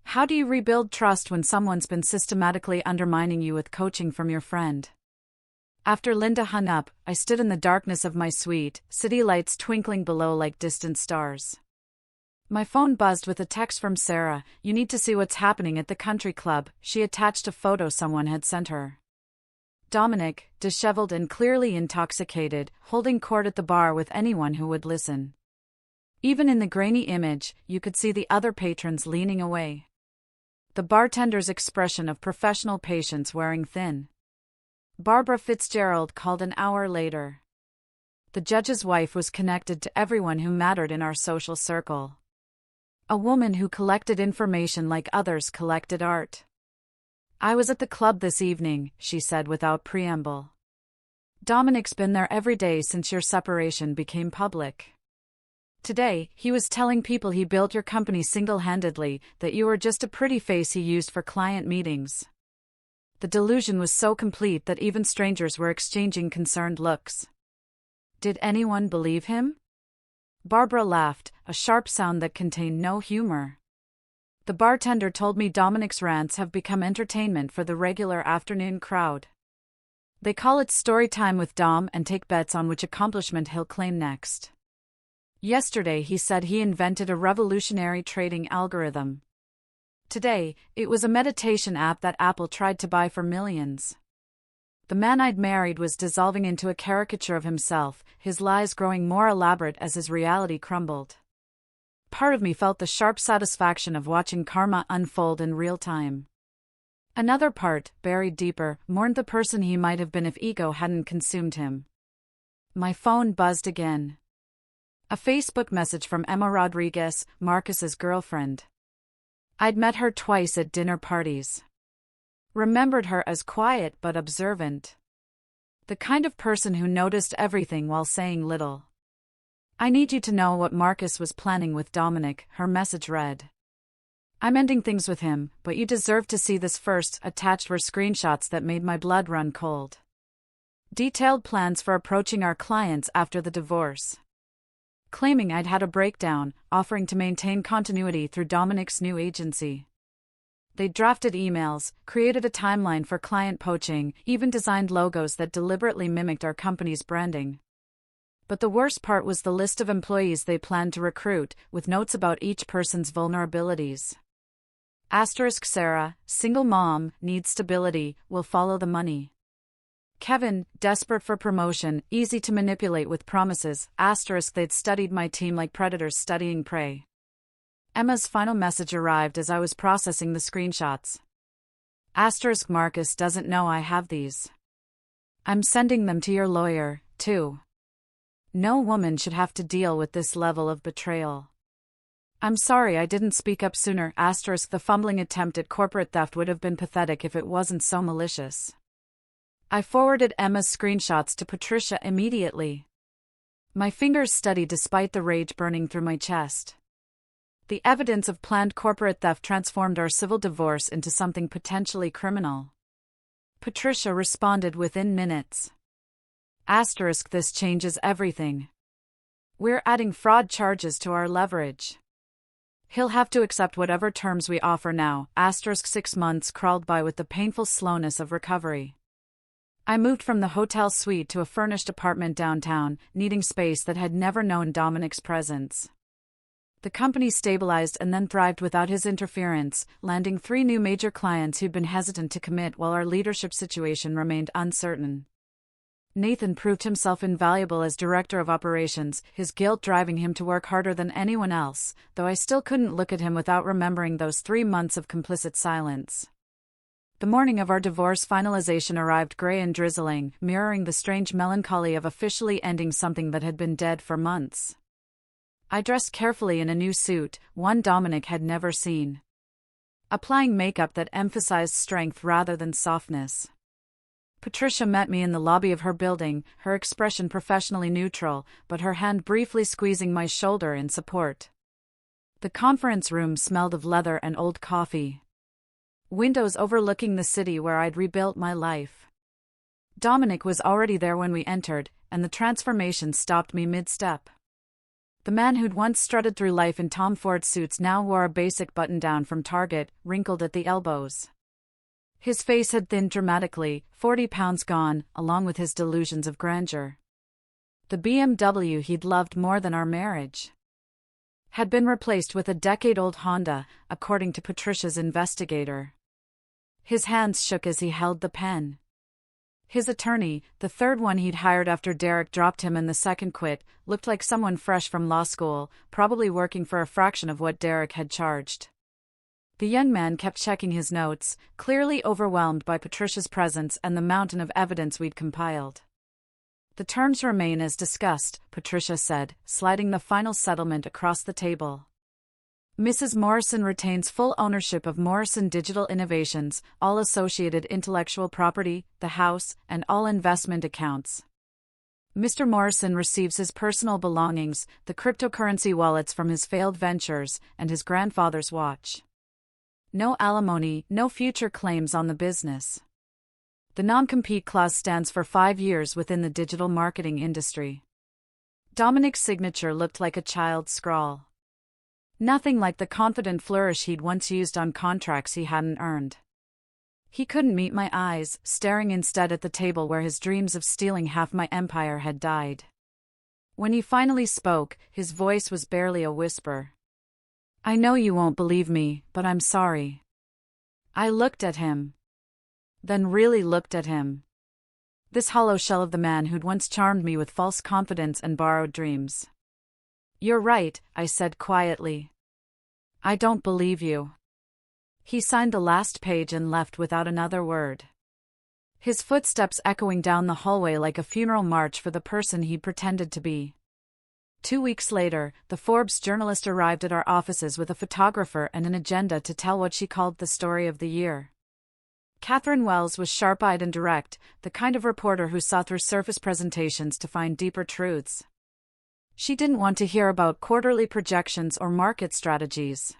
How do you rebuild trust when someone's been systematically undermining you with coaching from your friend? After Linda hung up, I stood in the darkness of my suite, city lights twinkling below like distant stars. My phone buzzed with a text from Sarah. You need to see what's happening at the country club. She attached a photo someone had sent her. Dominic, disheveled and clearly intoxicated, holding court at the bar with anyone who would listen. Even in the grainy image, you could see the other patrons leaning away. The bartender's expression of professional patience wearing thin. Barbara Fitzgerald called an hour later. The judge's wife was connected to everyone who mattered in our social circle. A woman who collected information like others collected art. I was at the club this evening, she said without preamble. Dominic's been there every day since your separation became public. Today, he was telling people he built your company single-handedly, that you were just a pretty face he used for client meetings. The delusion was so complete that even strangers were exchanging concerned looks. Did anyone believe him? Barbara laughed, a sharp sound that contained no humor. The bartender told me Dominic's rants have become entertainment for the regular afternoon crowd. They call it story time with Dom and take bets on which accomplishment he'll claim next. Yesterday he said he invented a revolutionary trading algorithm. Today, it was a meditation app that Apple tried to buy for millions. The man I'd married was dissolving into a caricature of himself, his lies growing more elaborate as his reality crumbled. Part of me felt the sharp satisfaction of watching karma unfold in real time. Another part, buried deeper, mourned the person he might have been if ego hadn't consumed him. My phone buzzed again. A Facebook message from Emma Rodriguez, Marcus's girlfriend. I'd met her twice at dinner parties. Remembered her as quiet but observant. The kind of person who noticed everything while saying little. I need you to know what Marcus was planning with Dominic, her message read. I'm ending things with him, but you deserve to see this first. Attached were screenshots that made my blood run cold. Detailed plans for approaching our clients after the divorce. Claiming I'd had a breakdown, offering to maintain continuity through Dominic's new agency. They drafted emails, created a timeline for client poaching, even designed logos that deliberately mimicked our company's branding. But the worst part was the list of employees they planned to recruit, with notes about each person's vulnerabilities. Asterisk Sarah, single mom, needs stability, will follow the money. Kevin, desperate for promotion, easy to manipulate with promises. Asterisk they'd studied my team like predators studying prey. Emma's final message arrived as I was processing the screenshots. Asterisk Marcus doesn't know I have these. I'm sending them to your lawyer, too. No woman should have to deal with this level of betrayal. I'm sorry I didn't speak up sooner. Asterisk the fumbling attempt at corporate theft would have been pathetic if it wasn't so malicious. I forwarded Emma's screenshots to Patricia immediately. My fingers steady despite the rage burning through my chest. The evidence of planned corporate theft transformed our civil divorce into something potentially criminal. Patricia responded within minutes. Asterisk this changes everything. We're adding fraud charges to our leverage. He'll have to accept whatever terms we offer now. Asterisk 6 months crawled by with the painful slowness of recovery. I moved from the hotel suite to a furnished apartment downtown, needing space that had never known Dominic's presence. The company stabilized and then thrived without his interference, landing 3 new major clients who'd been hesitant to commit while our leadership situation remained uncertain. Nathan proved himself invaluable as director of operations, his guilt driving him to work harder than anyone else, though I still couldn't look at him without remembering those 3 months of complicit silence. The morning of our divorce finalization arrived gray and drizzling, mirroring the strange melancholy of officially ending something that had been dead for months. I dressed carefully in a new suit, one Dominic had never seen. Applying makeup that emphasized strength rather than softness. Patricia met me in the lobby of her building, her expression professionally neutral, but her hand briefly squeezing my shoulder in support. The conference room smelled of leather and old coffee. Windows overlooking the city where I'd rebuilt my life. Dominic was already there when we entered, and the transformation stopped me mid-step. The man who'd once strutted through life in Tom Ford suits now wore a basic button-down from Target, wrinkled at the elbows. His face had thinned dramatically, 40 pounds gone, along with his delusions of grandeur. The BMW he'd loved more than our marriage had been replaced with a decade-old Honda, according to Patricia's investigator. His hands shook as he held the pen. His attorney, the third one he'd hired after Derek dropped him and the second quit, looked like someone fresh from law school, probably working for a fraction of what Derek had charged. The young man kept checking his notes, clearly overwhelmed by Patricia's presence and the mountain of evidence we'd compiled. The terms remain as discussed, Patricia said, sliding the final settlement across the table. Mrs. Morrison retains full ownership of Morrison Digital Innovations, all associated intellectual property, the house, and all investment accounts. Mr. Morrison receives his personal belongings, the cryptocurrency wallets from his failed ventures, and his grandfather's watch. No alimony, no future claims on the business. The non-compete clause stands for 5 years within the digital marketing industry. Dominic's signature looked like a child's scrawl. Nothing like the confident flourish he'd once used on contracts he hadn't earned. He couldn't meet my eyes, staring instead at the table where his dreams of stealing half my empire had died. When he finally spoke, his voice was barely a whisper. "I know you won't believe me, but I'm sorry." I looked at him. Then really looked at him. This hollow shell of the man who'd once charmed me with false confidence and borrowed dreams. "You're right," I said quietly. "I don't believe you." He signed the last page and left without another word. His footsteps echoing down the hallway like a funeral march for the person he'd pretended to be. 2 weeks later, the Forbes journalist arrived at our offices with a photographer and an agenda to tell what she called the story of the year. Catherine Wells was sharp-eyed and direct, the kind of reporter who saw through surface presentations to find deeper truths. She didn't want to hear about quarterly projections or market strategies.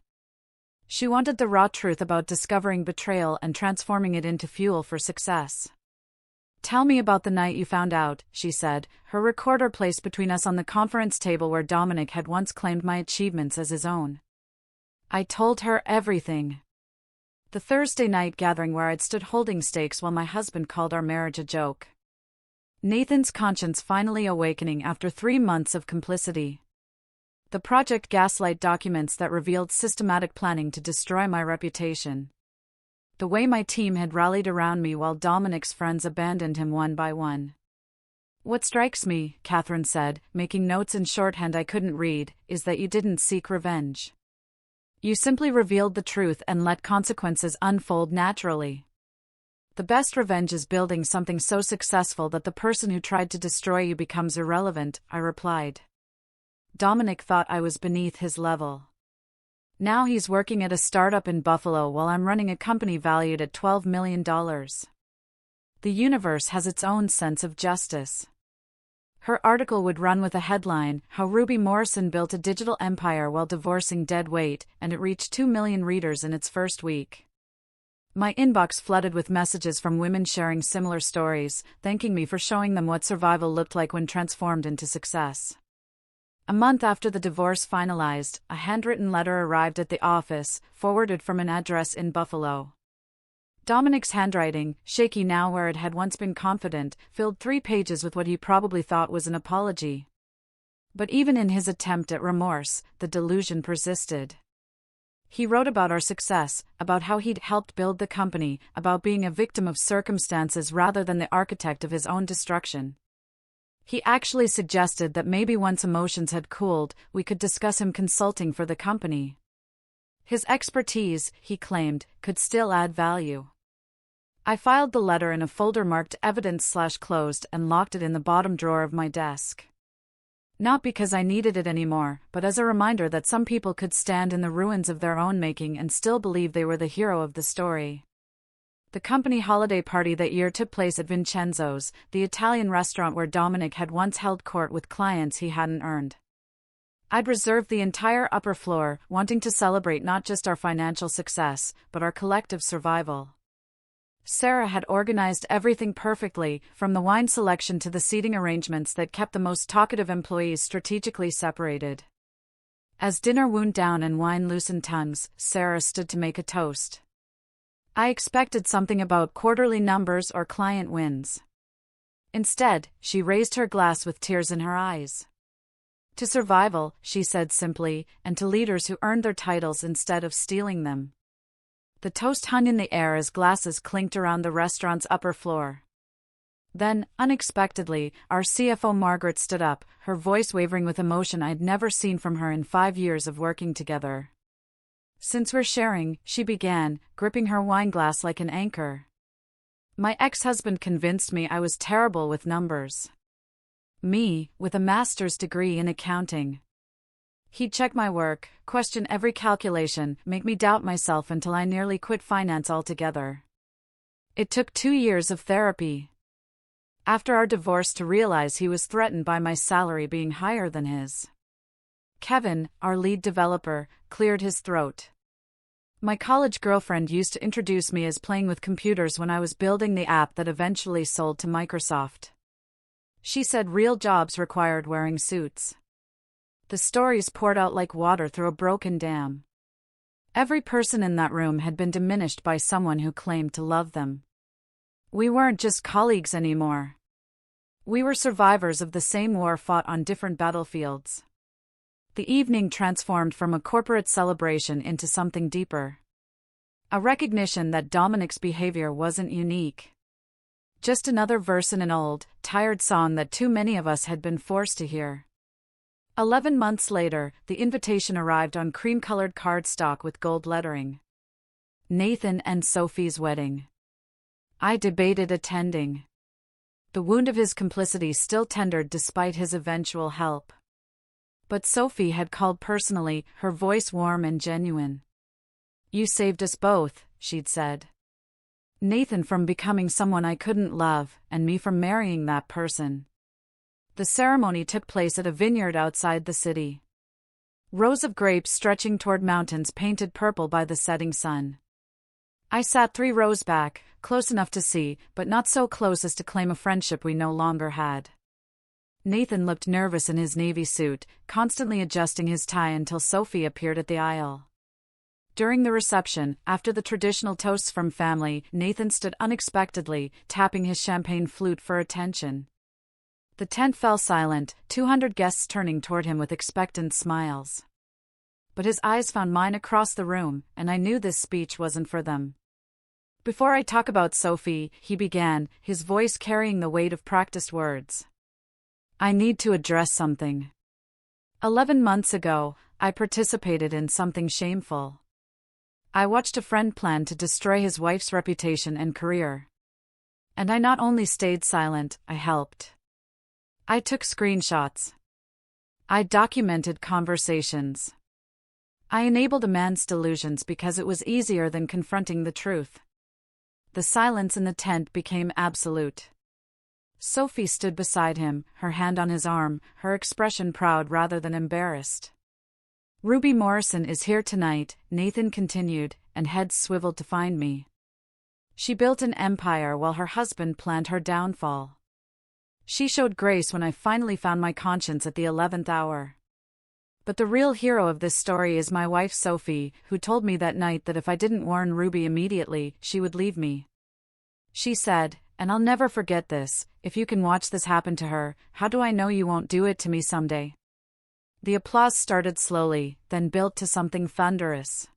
She wanted the raw truth about discovering betrayal and transforming it into fuel for success. "Tell me about the night you found out," she said, her recorder placed between us on the conference table where Dominic had once claimed my achievements as his own. I told her everything. The Thursday night gathering where I'd stood holding stakes while my husband called our marriage a joke. Nathan's conscience finally awakening after 3 months of complicity. The Project Gaslight documents that revealed systematic planning to destroy my reputation. The way my team had rallied around me while Dominic's friends abandoned him one by one. "What strikes me," Catherine said, making notes in shorthand I couldn't read, "is that you didn't seek revenge. You simply revealed the truth and let consequences unfold naturally. The best revenge is building something so successful that the person who tried to destroy you becomes irrelevant," I replied. Dominic thought I was beneath his level. Now he's working at a startup in Buffalo while I'm running a company valued at $12 million. The universe has its own sense of justice. Her article would run with a headline, "How Ruby Morrison Built a Digital Empire While Divorcing Dead Weight," and it reached 2 million readers in its first week. My inbox flooded with messages from women sharing similar stories, thanking me for showing them what survival looked like when transformed into success. A month after the divorce finalized, a handwritten letter arrived at the office, forwarded from an address in Buffalo. Dominic's handwriting, shaky now where it had once been confident, filled 3 pages with what he probably thought was an apology. But even in his attempt at remorse, the delusion persisted. He wrote about our success, about how he'd helped build the company, about being a victim of circumstances rather than the architect of his own destruction. He actually suggested that maybe once emotions had cooled, we could discuss him consulting for the company. His expertise, he claimed, could still add value. I filed the letter in a folder marked evidence/closed and locked it in the bottom drawer of my desk. Not because I needed it anymore, but as a reminder that some people could stand in the ruins of their own making and still believe they were the hero of the story. The company holiday party that year took place at Vincenzo's, the Italian restaurant where Dominic had once held court with clients he hadn't earned. I'd reserved the entire upper floor, wanting to celebrate not just our financial success, but our collective survival. Sarah had organized everything perfectly, from the wine selection to the seating arrangements that kept the most talkative employees strategically separated. As dinner wound down and wine loosened tongues, Sarah stood to make a toast. I expected something about quarterly numbers or client wins. Instead, she raised her glass with tears in her eyes. To survival, she said simply, and to leaders who earned their titles instead of stealing them. The toast hung in the air as glasses clinked around the restaurant's upper floor. Then, unexpectedly, our CFO Margaret stood up, her voice wavering with emotion I'd never seen from her in 5 years of working together. "Since we're sharing," she began, gripping her wine glass like an anchor. "My ex-husband convinced me I was terrible with numbers. Me, with a master's degree in accounting. He'd check my work, question every calculation, make me doubt myself until I nearly quit finance altogether. It took 2 years of therapy. After our divorce to realize he was threatened by my salary being higher than his." Kevin, our lead developer, cleared his throat. "My college girlfriend used to introduce me as playing with computers when I was building the app that eventually sold to Microsoft. She said real jobs required wearing suits." The stories poured out like water through a broken dam. Every person in that room had been diminished by someone who claimed to love them. We weren't just colleagues anymore. We were survivors of the same war fought on different battlefields. The evening transformed from a corporate celebration into something deeper. A recognition that Dominic's behavior wasn't unique. Just another verse in an old, tired song that too many of us had been forced to hear. 11 months later, the invitation arrived on cream-colored cardstock with gold lettering. Nathan and Sophie's wedding. I debated attending. The wound of his complicity still tendered despite his eventual help. But Sophie had called personally, her voice warm and genuine. "You saved us both," she'd said. "Nathan from becoming someone I couldn't love, and me from marrying that person." The ceremony took place at a vineyard outside the city. Rows of grapes stretching toward mountains painted purple by the setting sun. I sat 3 rows back, close enough to see, but not so close as to claim a friendship we no longer had. Nathan looked nervous in his navy suit, constantly adjusting his tie until Sophie appeared at the aisle. During the reception, after the traditional toasts from family, Nathan stood unexpectedly, tapping his champagne flute for attention. The tent fell silent, 200 guests turning toward him with expectant smiles. But his eyes found mine across the room, and I knew this speech wasn't for them. "Before I talk about Sophie," he began, his voice carrying the weight of practiced words. "I need to address something. 11 months ago, I participated in something shameful. I watched a friend plan to destroy his wife's reputation and career. And I not only stayed silent, I helped. I took screenshots. I documented conversations. I enabled a man's delusions because it was easier than confronting the truth." The silence in the tent became absolute. Sophie stood beside him, her hand on his arm, her expression proud rather than embarrassed. "Ruby Morrison is here tonight," Nathan continued, and heads swiveled to find me. "She built an empire while her husband planned her downfall. She showed grace when I finally found my conscience at the 11th hour. But the real hero of this story is my wife Sophie, who told me that night that if I didn't warn Ruby immediately, she would leave me. She said, and I'll never forget this, if you can watch this happen to her, how do I know you won't do it to me someday?" The applause started slowly, then built to something thunderous.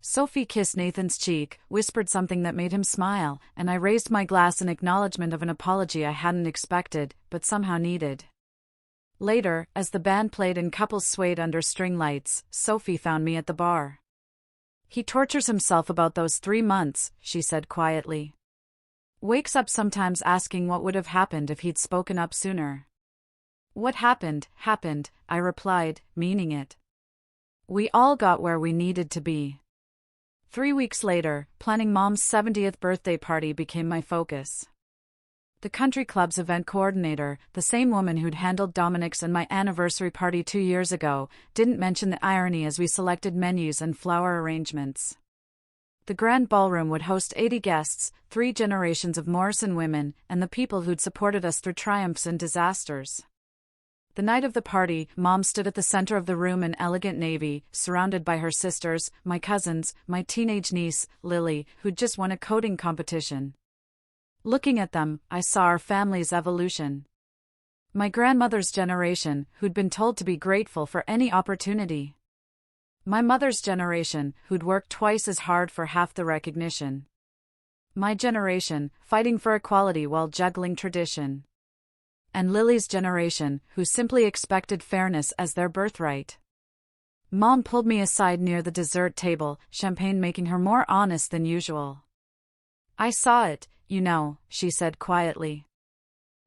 Sophie kissed Nathan's cheek, whispered something that made him smile, and I raised my glass in acknowledgement of an apology I hadn't expected, but somehow needed. Later, as the band played and couples swayed under string lights, Sophie found me at the bar. "He tortures himself about those 3 months," she said quietly. Wakes up sometimes asking what would have happened if he'd spoken up sooner. What happened, I replied, meaning it. We all got where we needed to be. 3 weeks later, planning Mom's 70th birthday party became my focus. The country club's event coordinator, the same woman who'd handled Dominic's and my anniversary party 2 years ago, didn't mention the irony as we selected menus and flower arrangements. The grand ballroom would host 80 guests, 3 generations of Morrison women, and the people who'd supported us through triumphs and disasters. The night of the party, Mom stood at the center of the room in elegant navy, surrounded by her sisters, my cousins, my teenage niece, Lily, who'd just won a coding competition. Looking at them, I saw our family's evolution. My grandmother's generation, who'd been told to be grateful for any opportunity. My mother's generation, who'd worked twice as hard for half the recognition. My generation, fighting for equality while juggling tradition. And Lily's generation, who simply expected fairness as their birthright. Mom pulled me aside near the dessert table, champagne making her more honest than usual. I saw it, you know, she said quietly.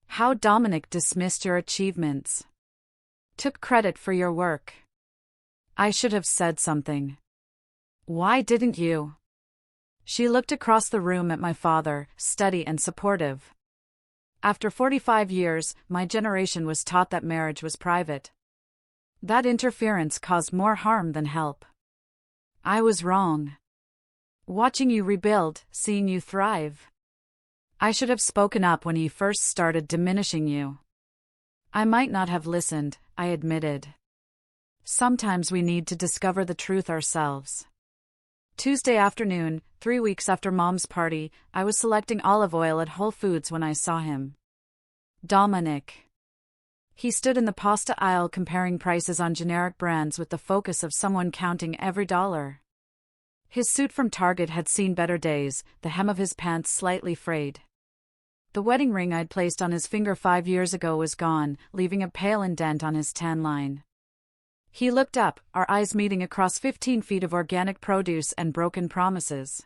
How Dominic dismissed your achievements. Took credit for your work. I should have said something. Why didn't you? She looked across the room at my father, steady and supportive. After 45 years, my generation was taught that marriage was private. That interference caused more harm than help. I was wrong. Watching you rebuild, seeing you thrive. I should have spoken up when he first started diminishing you. I might not have listened, I admitted. Sometimes we need to discover the truth ourselves. Tuesday afternoon, 3 weeks after Mom's party, I was selecting olive oil at Whole Foods when I saw him. Dominic. He stood in the pasta aisle comparing prices on generic brands with the focus of someone counting every dollar. His suit from Target had seen better days, the hem of his pants slightly frayed. The wedding ring I'd placed on his finger 5 years ago was gone, leaving a pale indent on his tan line. He looked up, our eyes meeting across 15 feet of organic produce and broken promises.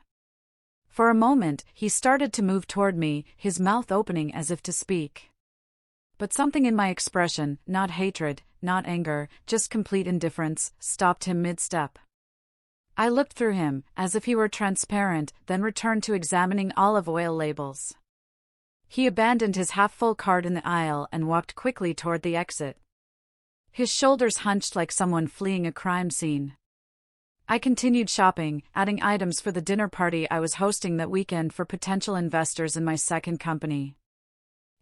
For a moment, he started to move toward me, his mouth opening as if to speak. But something in my expression, not hatred, not anger, just complete indifference, stopped him mid-step. I looked through him, as if he were transparent, then returned to examining olive oil labels. He abandoned his half-full cart in the aisle and walked quickly toward the exit. His shoulders hunched like someone fleeing a crime scene. I continued shopping, adding items for the dinner party I was hosting that weekend for potential investors in my second company.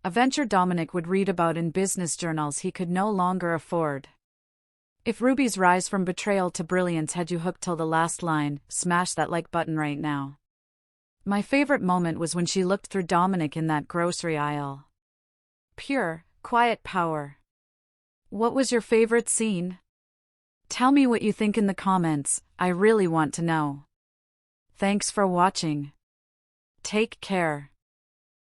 A venture Dominic would read about in business journals he could no longer afford. If Ruby's rise from betrayal to brilliance had you hooked till the last line, smash that like button right now. My favorite moment was when she looked through Dominic in that grocery aisle. Pure, quiet power. What was your favorite scene? Tell me what you think in the comments, I really want to know. Thanks for watching. Take care.